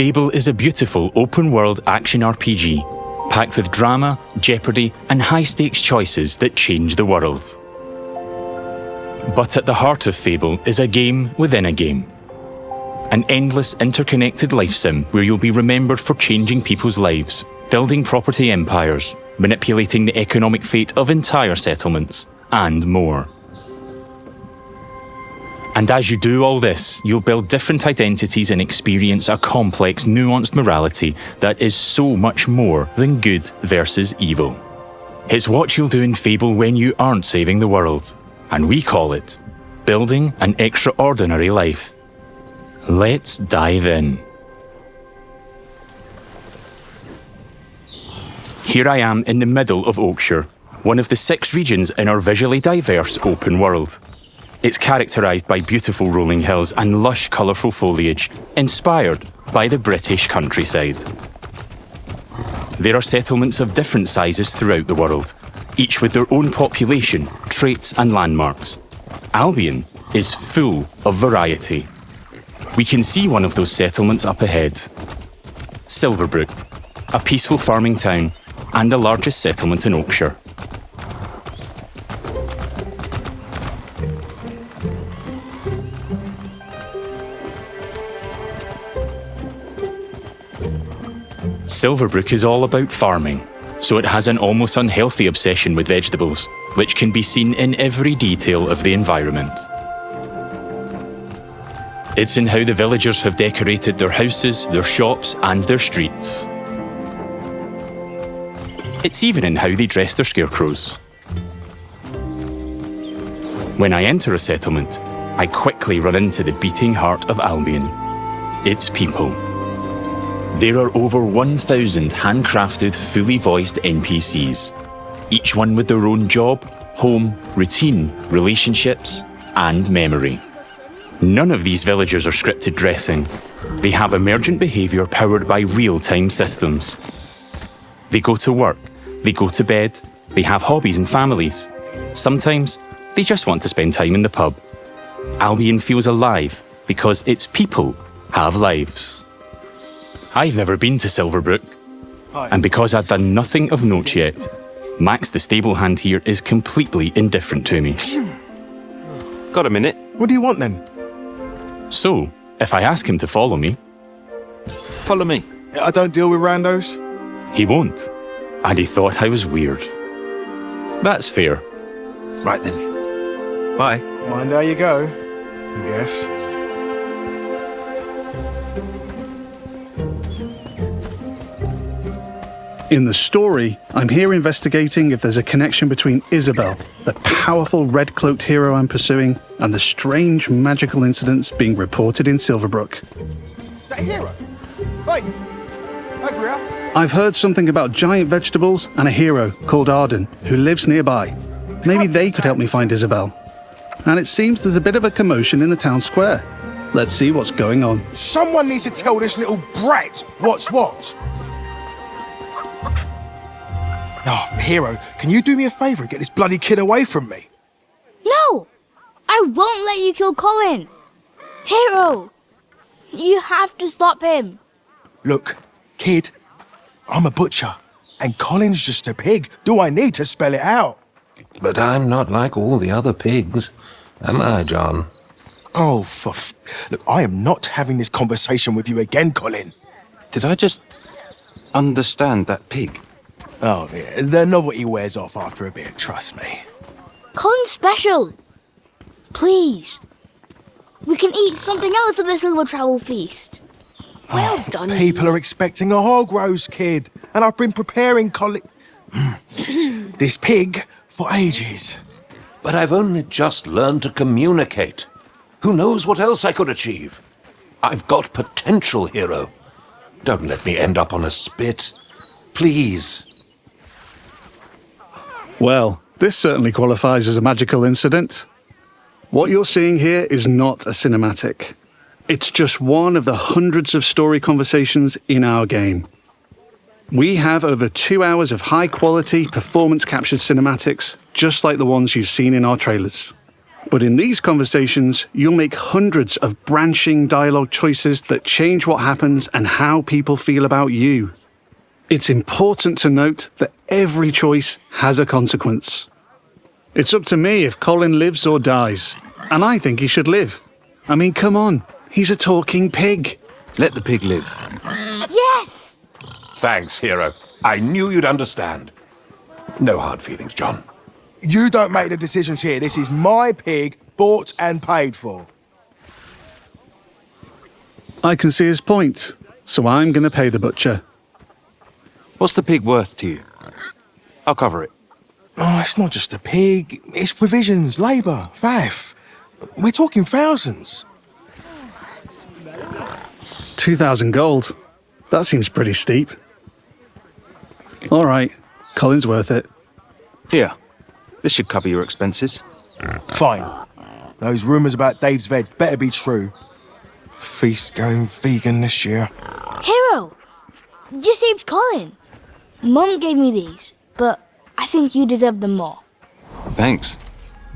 Fable is a beautiful open-world action RPG, packed with drama, jeopardy, and high-stakes choices that change the world. But at the heart of Fable is a game within a game. An endless, interconnected life sim where you'll be remembered for changing people's lives, building property empires, manipulating the economic fate of entire settlements, and more. And as you do all this, you'll build different identities and experience a complex, nuanced morality that is so much more than good versus evil. It's what you'll do in Fable when you aren't saving the world, and we call it building an extraordinary life. Let's dive in. Here I am in the middle of Oakshire, one of the 6 regions in our visually diverse open world. It's characterised by beautiful rolling hills and lush, colourful foliage, inspired by the British countryside. There are settlements of different sizes throughout the world, each with their own population, traits and landmarks. Albion is full of variety. We can see one of those settlements up ahead. Silverbrook, a peaceful farming town and the largest settlement in Oakshire. Silverbrook is all about farming, so it has an almost unhealthy obsession with vegetables, which can be seen in every detail of the environment. It's in how the villagers have decorated their houses, their shops, and their streets. It's even in how they dress their scarecrows. When I enter a settlement, I quickly run into the beating heart of Albion. Its people. There are over 1,000 handcrafted, fully voiced NPCs, each one with their own job, home, routine, relationships, and memory. None of these villagers are scripted dressing. They have emergent behaviour powered by real-time systems. They go to work, they go to bed, they have hobbies and families. Sometimes, they just want to spend time in the pub. Albion feels alive because its people have lives. I've never been to Silverbrook, and because I've done nothing of note yet, Max the stable hand here is completely indifferent to me. Got a minute? What do you want then? So, if I ask him to follow me... Follow me. I don't deal with randos. He won't, and he thought I was weird. That's fair. Right then. Bye. Mind how you go, I guess. In the story, I'm here investigating if there's a connection between Isabel, the powerful red-cloaked hero I'm pursuing, and the strange magical incidents being reported in Silverbrook. Is that a hero? Hey! Over here. I've heard something about giant vegetables and a hero called Arden who lives nearby. Maybe they could help me find Isabel. And it seems there's a bit of a commotion in the town square. Let's see what's going on. Someone needs to tell this little brat what's what. Oh, hero, can you do me a favour and get this bloody kid away from me? No! I won't let you kill Colin! Hero! You have to stop him! Look, kid, I'm a butcher, and Colin's just a pig. Do I need to spell it out? But I'm not like all the other pigs, am I, John? Oh, Look, I am not having this conversation with you again, Colin. Did I just understand that pig? Oh, yeah, the novelty wears off after a bit, trust me. Colin's special! Please. We can eat something else at this little travel feast. Well done. People are expecting a hog roast, kid, and I've been preparing this pig for ages. But I've only just learned to communicate. Who knows what else I could achieve? I've got potential, hero. Don't let me end up on a spit. Please. Well, this certainly qualifies as a magical incident. What you're seeing here is not a cinematic. It's just one of the hundreds of story conversations in our game. We have over 2 hours of high-quality, performance-captured cinematics, just like the ones you've seen in our trailers. But in these conversations, you'll make hundreds of branching dialogue choices that change what happens and how people feel about you. It's important to note that every choice has a consequence. It's up to me if Colin lives or dies, and I think he should live. I mean, come on, he's a talking pig. Let the pig live. Yes! Thanks, hero. I knew you'd understand. No hard feelings, John. You don't make the decisions here. This is my pig, bought and paid for. I can see his point, so I'm going to pay the butcher. What's the pig worth to you? I'll cover it. Oh, it's not just a pig. It's provisions, labour, faff. We're talking thousands. 2,000 gold. That seems pretty steep. All right, Colin's worth it. Here, this should cover your expenses. Fine. Those rumours about Dave's veg better be true. Feast going vegan this year. Hero! You saved Colin. Mum gave me these, but I think you deserve them more. Thanks.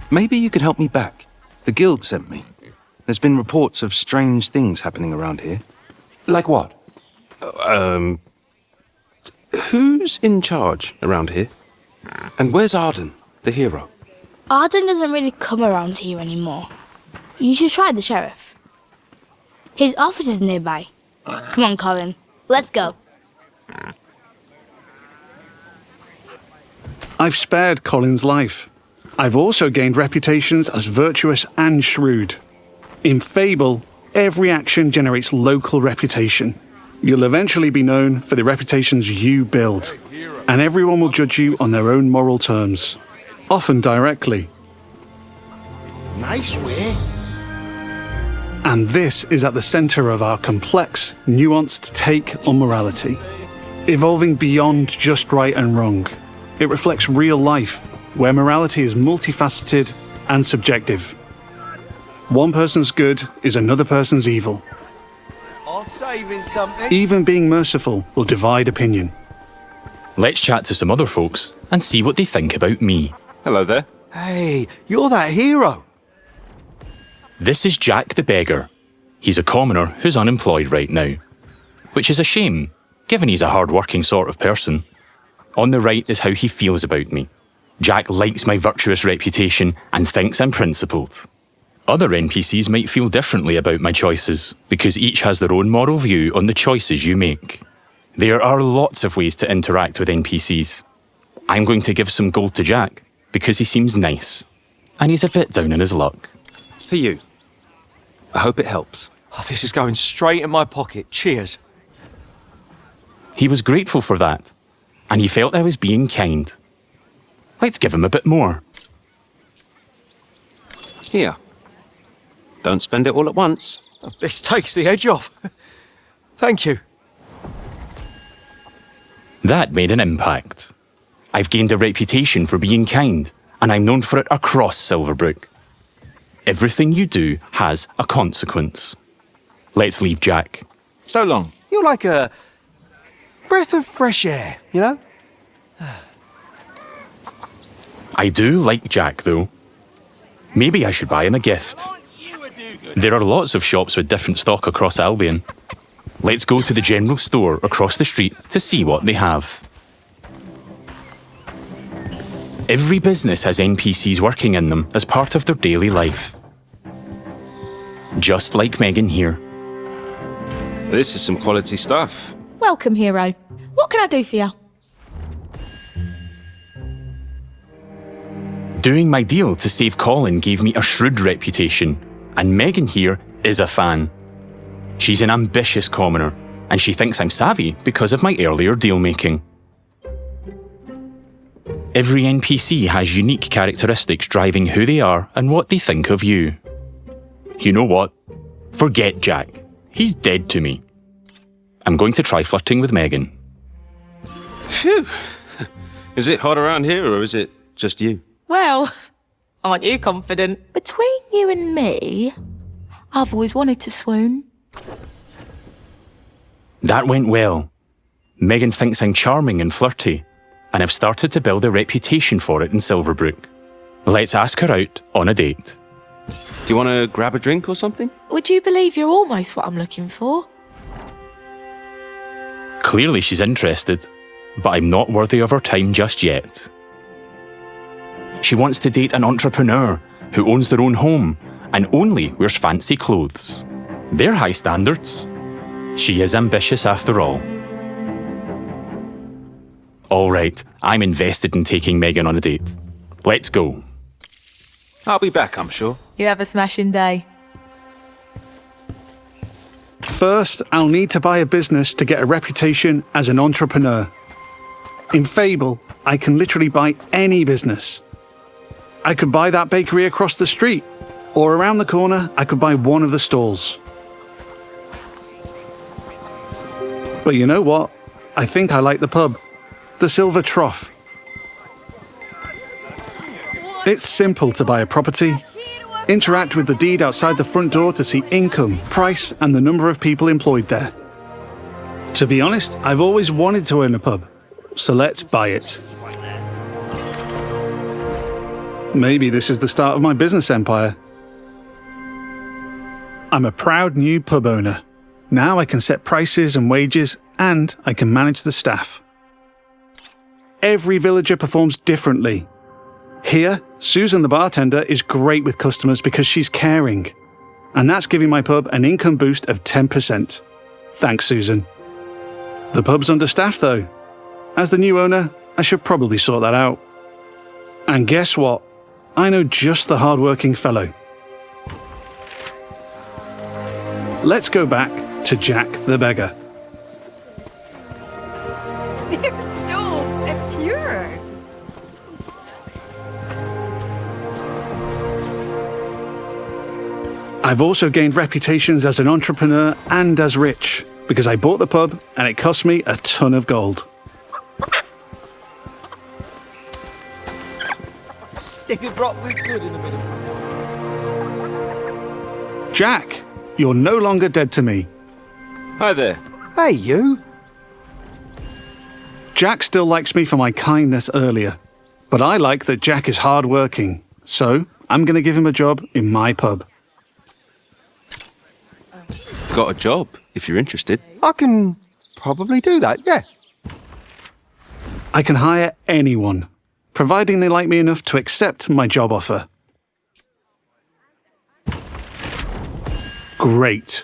Maybe you could help me back. The guild sent me. There's been reports of strange things happening around here. Like what? Who's in charge around here? And where's Arden, the hero? Arden doesn't really come around here anymore. You should try the sheriff. His office is nearby. Come on, Colin. Let's go. I've spared Colin's life. I've also gained reputations as virtuous and shrewd. In Fable, every action generates local reputation. You'll eventually be known for the reputations you build, and everyone will judge you on their own moral terms, often directly. Nice way. And this is at the centre of our complex, nuanced take on morality, evolving beyond just right and wrong. It reflects real life, where morality is multifaceted and subjective. One person's good is another person's evil. I'm saving something. Even being merciful will divide opinion. Let's chat to some other folks and see what they think about me. Hello there. Hey, you're that hero. This is Jack the Beggar. He's a commoner who's unemployed right now, which is a shame, given he's a hard-working sort of person. On the right is how he feels about me. Jack likes my virtuous reputation and thinks I'm principled. Other NPCs might feel differently about my choices, because each has their own moral view on the choices you make. There are lots of ways to interact with NPCs. I'm going to give some gold to Jack, because he seems nice, and he's a bit down in his luck. For you. I hope it helps. Oh, this is going straight in my pocket. Cheers. He was grateful for that, and he felt I was being kind. Let's give him a bit more. Here. Don't spend it all at once. This takes the edge off. Thank you. That made an impact. I've gained a reputation for being kind, and I'm known for it across Silverbrook. Everything you do has a consequence. Let's leave Jack. So long. You're like a breath of fresh air, you know? I do like Jack, though. Maybe I should buy him a gift. There are lots of shops with different stock across Albion. Let's go to the general store across the street to see what they have. Every business has NPCs working in them as part of their daily life. Just like Megan here. This is some quality stuff. Welcome, hero. What can I do for you? Doing my deal to save Colin gave me a shrewd reputation, and Megan here is a fan. She's an ambitious commoner, and she thinks I'm savvy because of my earlier deal-making. Every NPC has unique characteristics driving who they are and what they think of you. You know what? Forget Jack. He's dead to me. I'm going to try flirting with Megan. Phew. Is it hot around here, or is it just you? Well, aren't you confident? Between you and me, I've always wanted to swoon. That went well. Megan thinks I'm charming and flirty, and I've started to build a reputation for it in Silverbrook. Let's ask her out on a date. Do you want to grab a drink or something? Would you believe you're almost what I'm looking for? Clearly she's interested, but I'm not worthy of her time just yet. She wants to date an entrepreneur who owns their own home and only wears fancy clothes. They're high standards. She is ambitious after all. All right, I'm invested in taking Megan on a date. Let's go. I'll be back, I'm sure. You have a smashing day. First, I'll need to buy a business to get a reputation as an entrepreneur. In Fable, I can literally buy any business. I could buy that bakery across the street, or around the corner, I could buy one of the stalls. But you know what? I think I like the pub. The Silver Trough. It's simple to buy a property. Interact with the deed outside the front door to see income, price, and the number of people employed there. To be honest, I've always wanted to own a pub, so let's buy it. Maybe this is the start of my business empire. I'm a proud new pub owner. Now I can set prices and wages, and I can manage the staff. Every villager performs differently. Here, Susan the bartender is great with customers because she's caring. And that's giving my pub an income boost of 10%. Thanks, Susan. The pub's understaffed though. As the new owner, I should probably sort that out. And guess what? I know just the hard-working fellow. Let's go back to Jack the beggar. They're so pure. I've also gained reputations as an entrepreneur and as rich, because I bought the pub and it cost me a ton of gold. Stick of rock with good in a minute. Jack, you're no longer dead to me. Hi there. Hey, you. Jack still likes me for my kindness earlier, but I like that Jack is hard-working, so I'm going to give him a job in my pub. Got a job, if you're interested. I can probably do that, yeah. I can hire anyone, providing they like me enough to accept my job offer. Great.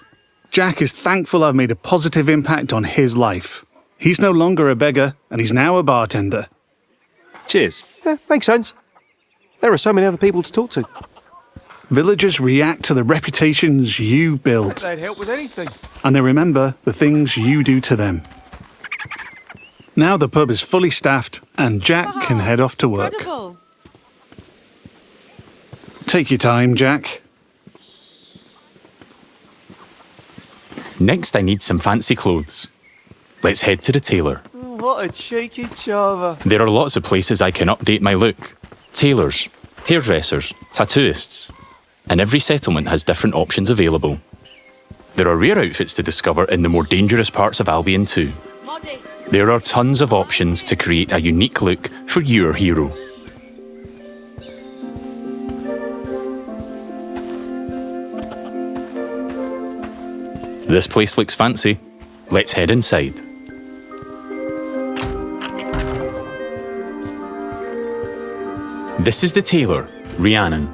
Jack is thankful I've made a positive impact on his life. He's no longer a beggar, and he's now a bartender. Cheers. Yeah, makes sense. There are so many other people to talk to. Villagers react to the reputations you build, They'd help with anything. and they remember the things you do to them. Now the pub is fully staffed, and Jack can head off to work. Incredible. Take your time, Jack. Next, I need some fancy clothes. Let's head to the tailor. What a cheeky charmer. There are lots of places I can update my look. Tailors, hairdressers, tattooists. And every settlement has different options available. There are rare outfits to discover in the more dangerous parts of Albion too. There are tons of options to create a unique look for your hero. This place looks fancy. Let's head inside. This is the tailor, Rhiannon.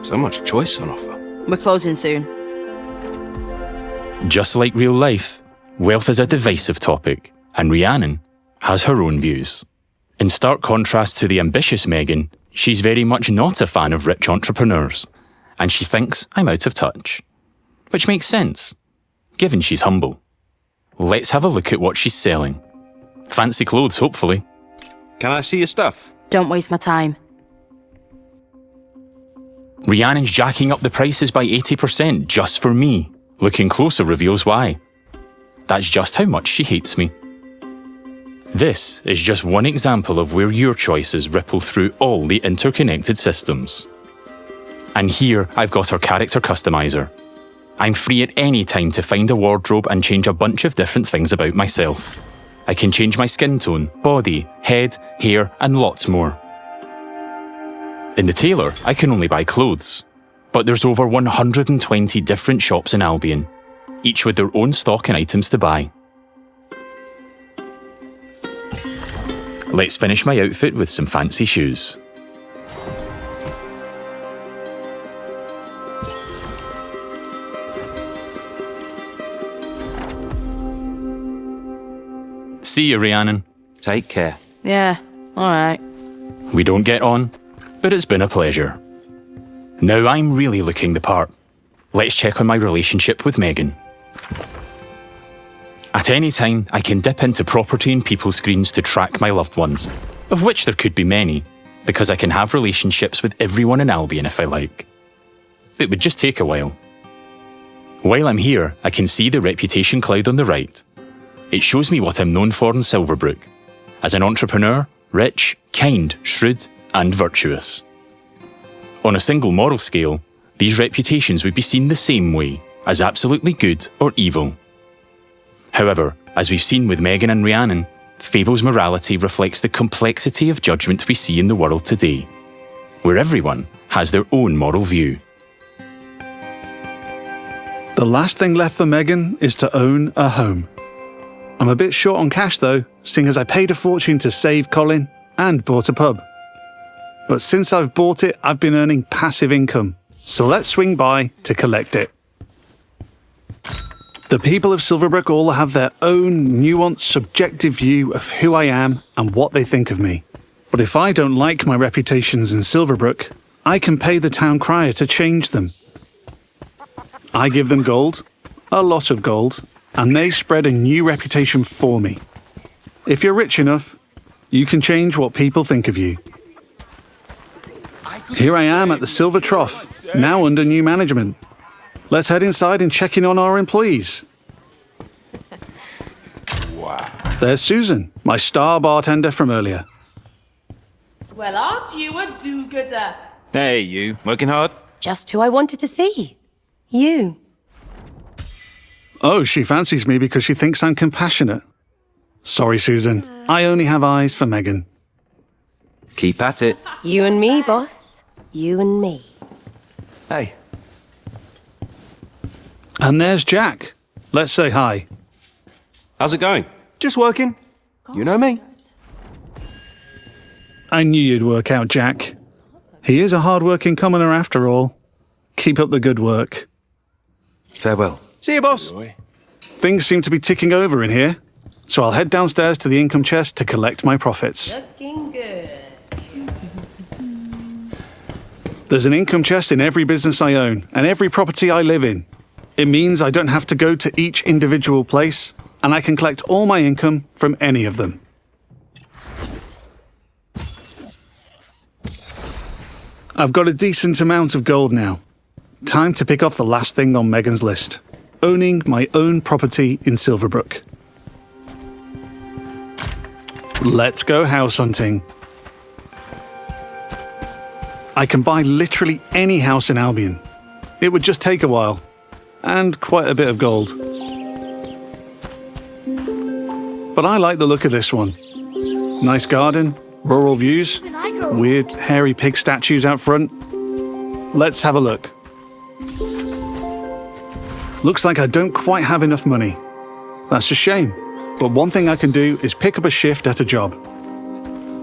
So much choice on offer. We're closing soon. Just like real life, wealth is a divisive topic, and Rhiannon has her own views. In stark contrast to the ambitious Megan, she's very much not a fan of rich entrepreneurs, and she thinks I'm out of touch. Which makes sense, given she's humble. Let's have a look at what she's selling. Fancy clothes, hopefully. Can I see your stuff? Don't waste my time. Rhiannon's jacking up the prices by 80% just for me. Looking closer reveals why. That's just how much she hates me. This is just one example of where your choices ripple through all the interconnected systems. And here I've got our character customizer. I'm free at any time to find a wardrobe and change a bunch of different things about myself. I can change my skin tone, body, head, hair, and lots more. In the tailor, I can only buy clothes, But there's over 120 different shops in Albion, each with their own stock and items to buy. Let's finish my outfit with some fancy shoes. See you, Rhiannon. Take care. Yeah, alright. We don't get on, but it's been a pleasure. Now I'm really looking the part. Let's check on my relationship with Megan. At any time, I can dip into property and people screens to track my loved ones, of which there could be many, because I can have relationships with everyone in Albion if I like. It would just take a while. While I'm here, I can see the reputation cloud on the right. It shows me what I'm known for in Silverbrook, as an entrepreneur, rich, kind, shrewd, and virtuous. On a single moral scale, these reputations would be seen the same way, as absolutely good or evil. However, as we've seen with Megan and Rhiannon, Fable's morality reflects the complexity of judgment we see in the world today, where everyone has their own moral view. The last thing left for Megan is to own a home. I'm a bit short on cash though, seeing as I paid a fortune to save Colin and bought a pub. But since I've bought it, I've been earning passive income, so let's swing by to collect it. The people of Silverbrook all have their own nuanced, subjective view of who I am and what they think of me. But if I don't like my reputations in Silverbrook, I can pay the town crier to change them. I give them gold, a lot of gold, and they spread a new reputation for me. If you're rich enough, you can change what people think of you. Here I am at the Silver Trough, now under new management. Let's head inside and check in on our employees. Wow. There's Susan, my star bartender from earlier. Well, aren't you a do-gooder? Hey, you. Working hard? Just who I wanted to see. You. Oh, she fancies me because she thinks I'm compassionate. Sorry, Susan. I only have eyes for Megan. Keep at it. You and me, boss. You and me. Hey. And there's Jack. Let's say hi. How's it going? Just working. You know me. I knew you'd work out, Jack. He is a hard-working commoner after all. Keep up the good work. Farewell. See you, boss. Things seem to be ticking over in here, so I'll head downstairs to the income chest to collect my profits. Looking good. There's an income chest in every business I own and every property I live in. It means I don't have to go to each individual place, and I can collect all my income from any of them. I've got a decent amount of gold now. Time to pick off the last thing on Megan's list. Owning my own property in Silverbrook. Let's go house hunting. I can buy literally any house in Albion. It would just take a while, and quite a bit of gold. But I like the look of this one. Nice garden, rural views, weird hairy pig statues out front. Let's have a look. Looks like I don't quite have enough money. That's a shame, but one thing I can do is pick up a shift at a job.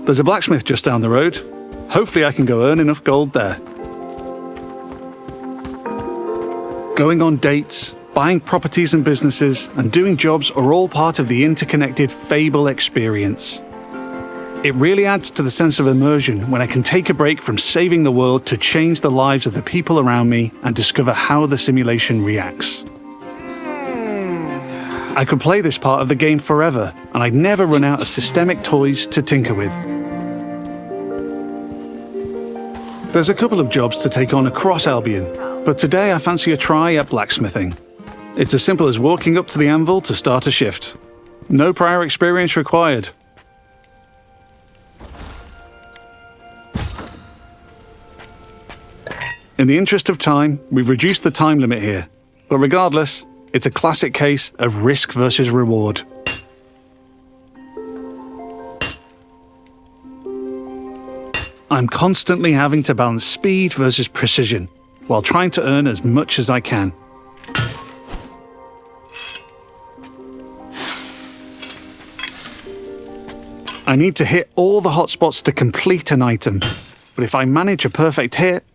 There's a blacksmith just down the road. Hopefully I can go earn enough gold there. Going on dates, buying properties and businesses, and doing jobs are all part of the interconnected Fable experience. It really adds to the sense of immersion when I can take a break from saving the world to change the lives of the people around me and discover how the simulation reacts. I could play this part of the game forever, and I'd never run out of systemic toys to tinker with. There's a couple of jobs to take on across Albion, but today I fancy a try at blacksmithing. It's as simple as walking up to the anvil to start a shift. No prior experience required. In the interest of time, we've reduced the time limit here, but regardless, it's a classic case of risk versus reward. I'm constantly having to balance speed versus precision, while trying to earn as much as I can. I need to hit all the hotspots to complete an item, but if I manage a perfect hit,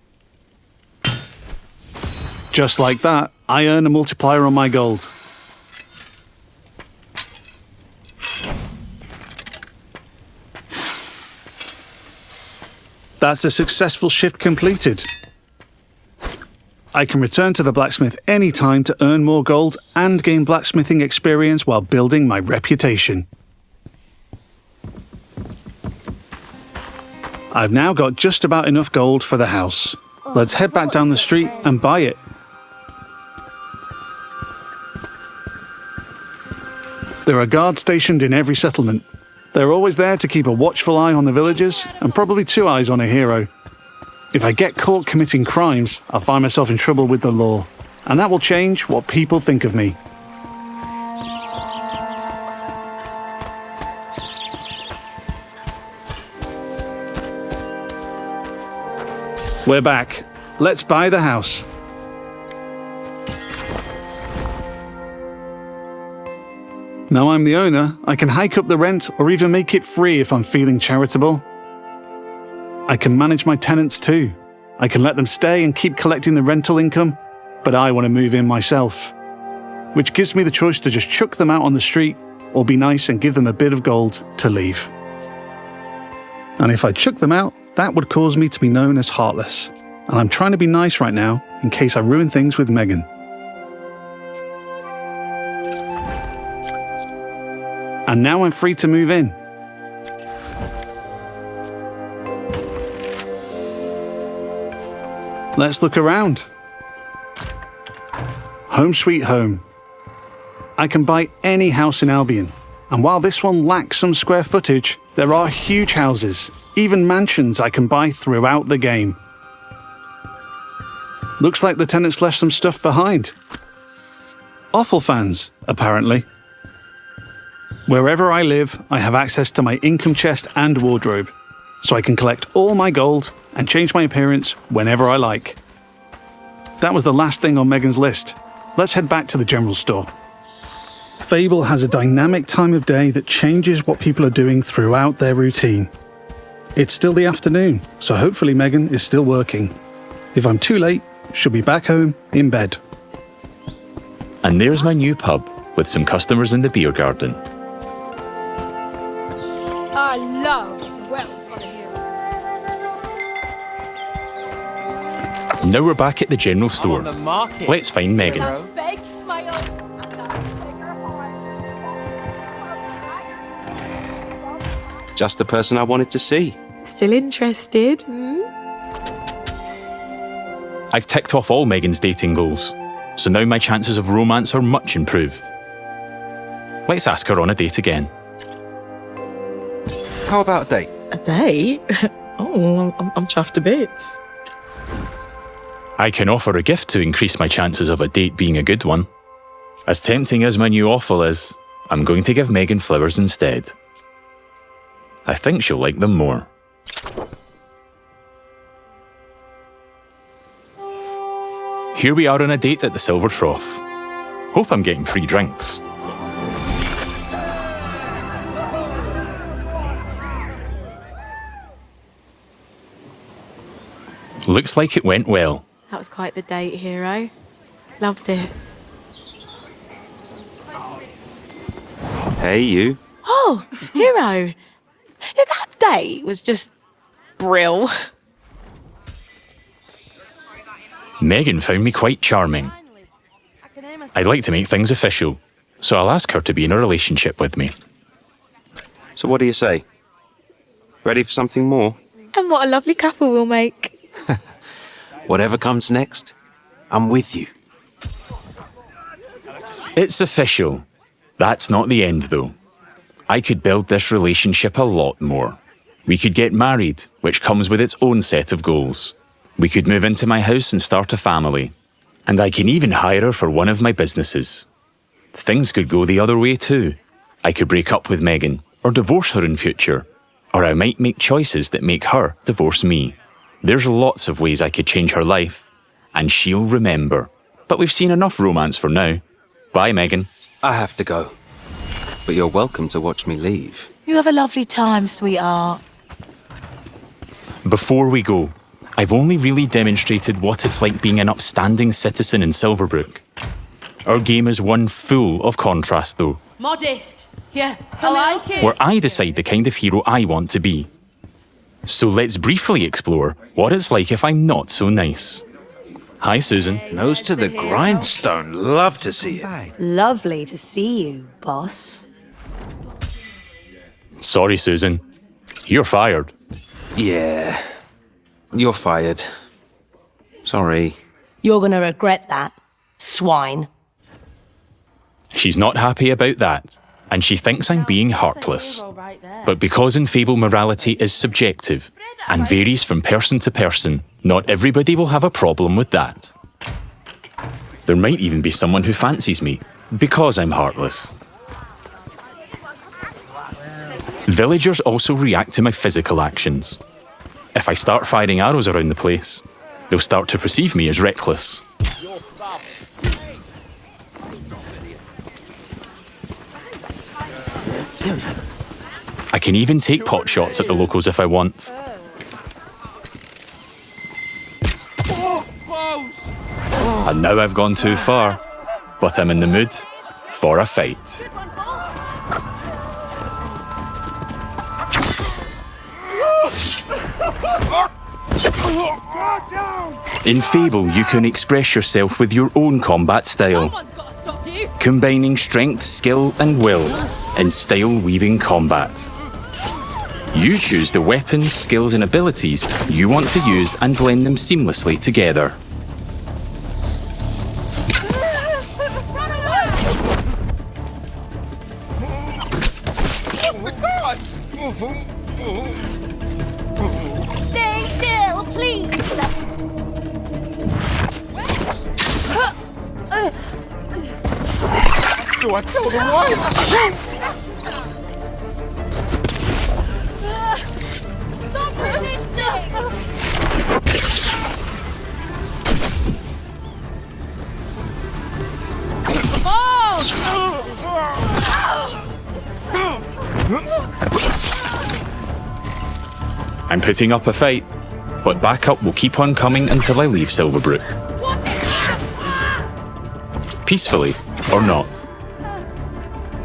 just like that, I earn a multiplier on my gold. That's a successful shift completed. I can return to the blacksmith anytime to earn more gold and gain blacksmithing experience while building my reputation. I've now got just about enough gold for the house. Let's head back down the street and buy it. There are guards stationed in every settlement. They're always there to keep a watchful eye on the villagers and probably 2 eyes on a hero. If I get caught committing crimes, I'll find myself in trouble with the law, and that will change what people think of me. We're back. Let's buy the house. Now I'm the owner, I can hike up the rent or even make it free if I'm feeling charitable. I can manage my tenants too. I can let them stay and keep collecting the rental income, but I want to move in myself, which gives me the choice to just chuck them out on the street or be nice and give them a bit of gold to leave. And if I chuck them out, that would cause me to be known as heartless. And I'm trying to be nice right now in case I ruin things with Megan. And now I'm free to move in. Let's look around. Home sweet home. I can buy any house in Albion. And while this one lacks some square footage, there are huge houses, even mansions I can buy throughout the game. Looks like the tenants left some stuff behind. Awful fans, apparently. Wherever I live, I have access to my income chest and wardrobe, so I can collect all my gold and change my appearance whenever I like. That was the last thing on Megan's list. Let's head back to the general store. Fable has a dynamic time of day that changes what people are doing throughout their routine. It's still the afternoon, so hopefully Megan is still working. If I'm too late, she'll be back home in bed. And there's my new pub with some customers in the beer garden. I love wells on a hill. Now we're back at the general store. On the market. Let's find Megan. A big smile. Just the person I wanted to see. Still interested? I've ticked off all Megan's dating goals, so now my chances of romance are much improved. Let's ask her on a date again. How about a date? A date? Oh, I'm chuffed to bits. I can offer a gift to increase my chances of a date being a good one. As tempting as my new offal is, I'm going to give Megan flowers instead. I think she'll like them more. Here we are on a date at the Silver Trough. Hope I'm getting free drinks. Looks like it went well. That was quite the date, hero. Loved it. Hey, you. Oh, hero. That date was just brill. Megan found me quite charming. I'd like to make things official, so I'll ask her to be in a relationship with me. So what do you say? Ready for something more? And what a lovely couple we'll make. Whatever comes next, I'm with you. It's official. That's not the end, though. I could build this relationship a lot more. We could get married, which comes with its own set of goals. We could move into my house and start a family. And I can even hire her for one of my businesses. Things could go the other way too. I could break up with Megan, or divorce her in future. Or I might make choices that make her divorce me. There's lots of ways I could change her life. and she'll remember. But we've seen enough romance for now. Bye, Megan. I have to go. But you're welcome to watch me leave. You have a lovely time, sweetheart. Before we go, I've only really demonstrated what it's like being an upstanding citizen in Silverbrook. Our game is one full of contrast, though, Modest. Yeah, I like it. where I decide the kind of hero I want to be. So let's briefly explore what it's like if I'm not so nice. Hi, Susan. Nose to the grindstone. Love to see it. Lovely to see you, boss. Sorry, Susan. You're fired. Yeah. You're fired. Sorry. You're gonna regret that, swine. She's not happy about that, and she thinks I'm being heartless. But because in Fable morality is subjective and varies from person to person, not everybody will have a problem with that. There might even be someone who fancies me because I'm heartless. Villagers also react to my physical actions. If I start firing arrows around the place, they'll start to perceive me as reckless. I can even take pot shots at the locals if I want. And now I've gone too far, but I'm in the mood for a fight. In Fable, you can express yourself with your own combat style, combining strength, skill, and will in style-weaving combat. You choose the weapons, skills, and abilities you want to use and blend them seamlessly together. Stay still, please. Do I kill the wife? Stop resisting! I'm putting up a fight, but backup will keep on coming until I leave Silverbrook. Peacefully or not.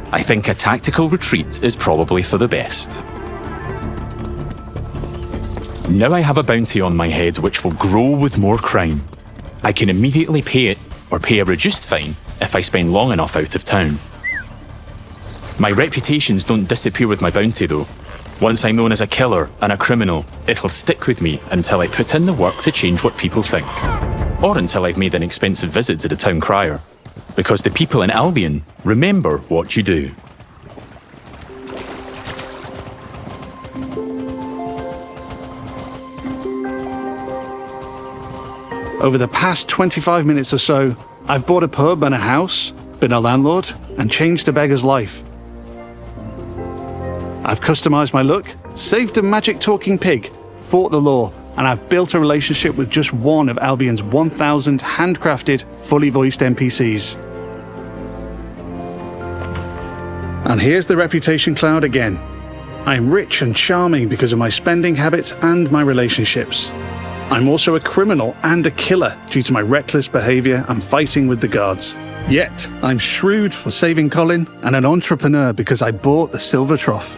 I think a tactical retreat is probably for the best. Now I have a bounty on my head which will grow with more crime. I can immediately pay it or pay a reduced fine if I spend long enough out of town. My reputations don't disappear with my bounty though. Once I'm known as a killer and a criminal, it'll stick with me until I put in the work to change what people think. Or until I've made an expensive visit to the town crier. Because the people in Albion remember what you do. Over the past 25 minutes or so, I've bought a pub and a house, been a landlord, and changed a beggar's life. I've customized my look, saved a magic talking pig, fought the law, and I've built a relationship with just one of Albion's 1,000 handcrafted, fully voiced NPCs. And here's the reputation cloud again. I'm rich and charming because of my spending habits and my relationships. I'm also a criminal and a killer due to my reckless behavior and fighting with the guards. Yet, I'm shrewd for saving Colin and an entrepreneur because I bought the Silver Trough.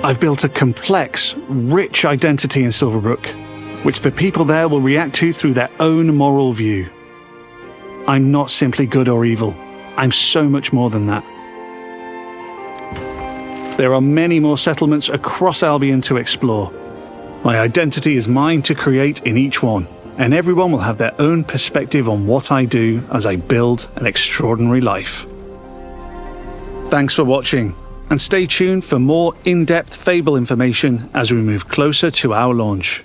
I've built a complex, rich identity in Silverbrook, which the people there will react to through their own moral view. I'm not simply good or evil. I'm so much more than that. There are many more settlements across Albion to explore. My identity is mine to create in each one, and everyone will have their own perspective on what I do as I build an extraordinary life. Thanks for watching, and stay tuned for more in-depth Fable information as we move closer to our launch.